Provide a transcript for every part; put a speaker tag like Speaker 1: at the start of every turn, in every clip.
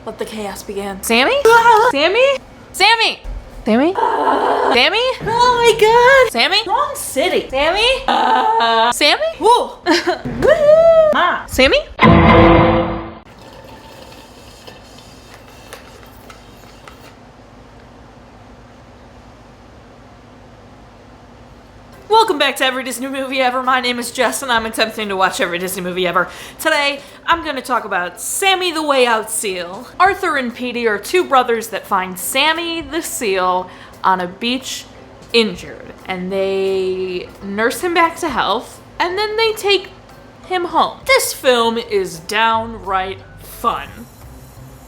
Speaker 1: Let the chaos begin. Sammy? Sammy? Sammy? Sammy? Sammy?
Speaker 2: Oh my god!
Speaker 1: Sammy?
Speaker 2: Wrong city.
Speaker 1: Sammy? Sammy?
Speaker 2: Whoa!
Speaker 1: Woohoo!
Speaker 2: Ma.
Speaker 1: Sammy? Welcome back to Every Disney Movie Ever. My name is Jess and I'm attempting to watch every Disney movie ever. Today, I'm going to talk about Sammy the Way Out Seal. Arthur and Petey are two brothers that find Sammy the seal on a beach injured. And they nurse him back to health and then they take him home. This film is downright fun.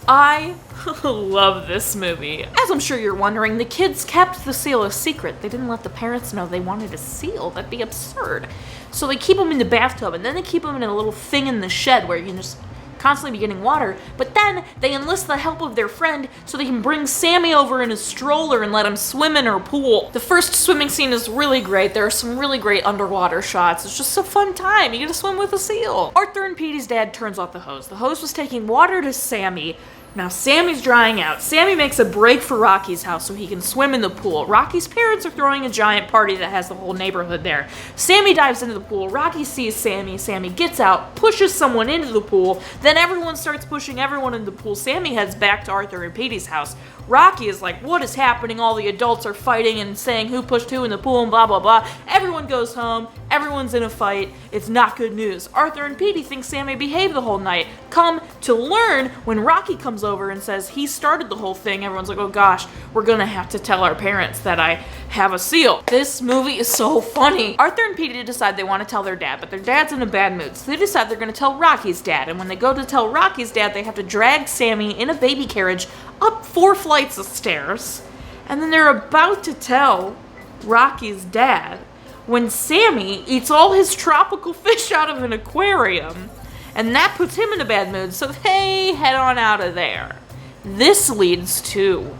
Speaker 1: I love this movie. As I'm sure you're wondering, the kids kept the seal a secret. They didn't let the parents know they wanted a seal. That'd be absurd. So they keep him in the bathtub, and then they keep him in a little thing in the shed where you can just constantly be getting water. But then they enlist the help of their friend so they can bring Sammy over in a stroller and let him swim in her pool. The first swimming scene is really great. There are some really great underwater shots. It's just a fun time. You get to swim with a seal. Arthur and Petey's dad turns off the hose. The hose was taking water to Sammy. Now Sammy's drying out. Sammy makes a break for Rocky's house so he can swim in the pool. Rocky's parents are throwing a giant party that has the whole neighborhood there. Sammy dives into the pool. Rocky sees Sammy. Sammy gets out, pushes someone into the pool. Then everyone starts pushing everyone into the pool. Sammy heads back to Arthur and Petey's house. Rocky is like, what is happening? All the adults are fighting and saying who pushed who in the pool and blah, blah, blah. Everyone goes home. Everyone's in a fight. It's not good news. Arthur and Petey think Sammy behaved the whole night. Come to learn when Rocky comes over and says he started the whole thing. Everyone's like, oh gosh, we're gonna have to tell our parents that I have a seal. This movie is so funny. Arthur and Petey decide they want to tell their dad, but their dad's in a bad mood. So they decide they're gonna tell Rocky's dad. And when they go to tell Rocky's dad, they have to drag Sammy in a baby carriage up 4 flights of stairs. And then they're about to tell Rocky's dad when Sammy eats all his tropical fish out of an aquarium. And that puts him in a bad mood, so they head on out of there. This leads to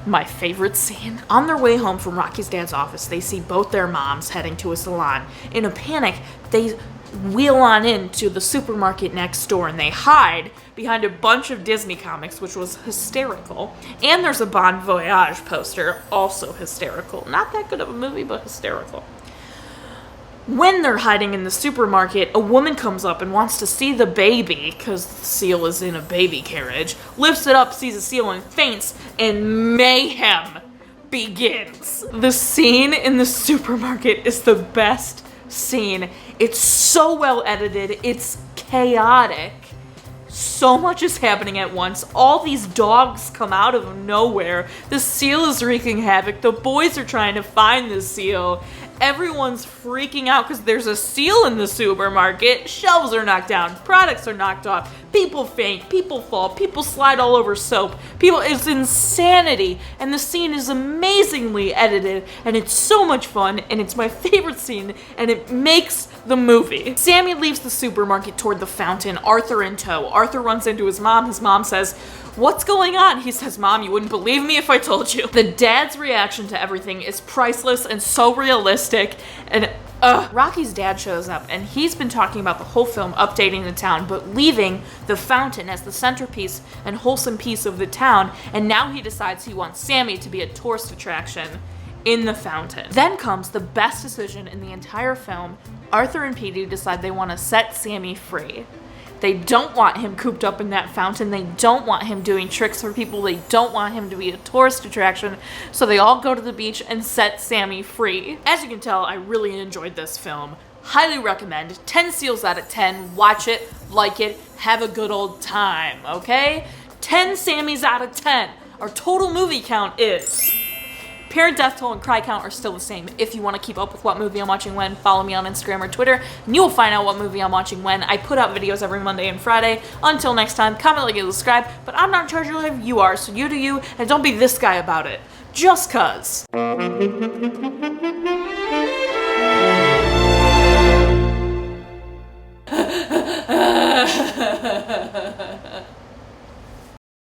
Speaker 1: my favorite scene. On their way home from Rocky's dad's office, they see both their moms heading to a salon. In a panic, they wheel on into the supermarket next door and they hide behind a bunch of Disney comics, which was hysterical. And there's a Bon Voyage poster, also hysterical. Not that good of a movie, but hysterical. When they're hiding in the supermarket, a woman comes up and wants to see the baby, because the seal is in a baby carriage, lifts it up, sees the seal, and faints, and mayhem begins. The scene in the supermarket is the best scene. It's so well edited, it's chaotic. So much is happening at once. All these dogs come out of nowhere. The seal is wreaking havoc. The boys are trying to find the seal. Everyone's freaking out because there's a seal in the supermarket. Shelves are knocked down. Products are knocked off. People faint. People fall. People slide all over soap. It's insanity. And the scene is amazingly edited. And it's so much fun. And it's my favorite scene. And it makes the movie. Sammy leaves the supermarket toward the fountain. Arthur in tow. Arthur runs into his mom. His mom says, "What's going on?" He says, "Mom, you wouldn't believe me if I told you." The dad's reaction to everything is priceless and so realistic. And Rocky's dad shows up and he's been talking about the whole film updating the town, but leaving the fountain as the centerpiece and wholesome piece of the town. And now he decides he wants Sammy to be a tourist attraction in the fountain. Then comes the best decision in the entire film. Arthur and Petey decide they want to set Sammy free. They don't want him cooped up in that fountain. They don't want him doing tricks for people. They don't want him to be a tourist attraction. So they all go to the beach and set Sammy free. As you can tell, I really enjoyed this film. Highly recommend. 10 seals out of 10. Watch it, like it, have a good old time, okay? 10 Sammys out of 10. Our total movie count is... Parent death toll and cry count are still the same. If you want to keep up with what movie I'm watching when, follow me on Instagram or Twitter, and you will find out what movie I'm watching when. I put out videos every Monday and Friday. Until next time, comment, like, and subscribe, but I'm not in charge of your life, you are, so you do you, and don't be this guy about it. Just cuz.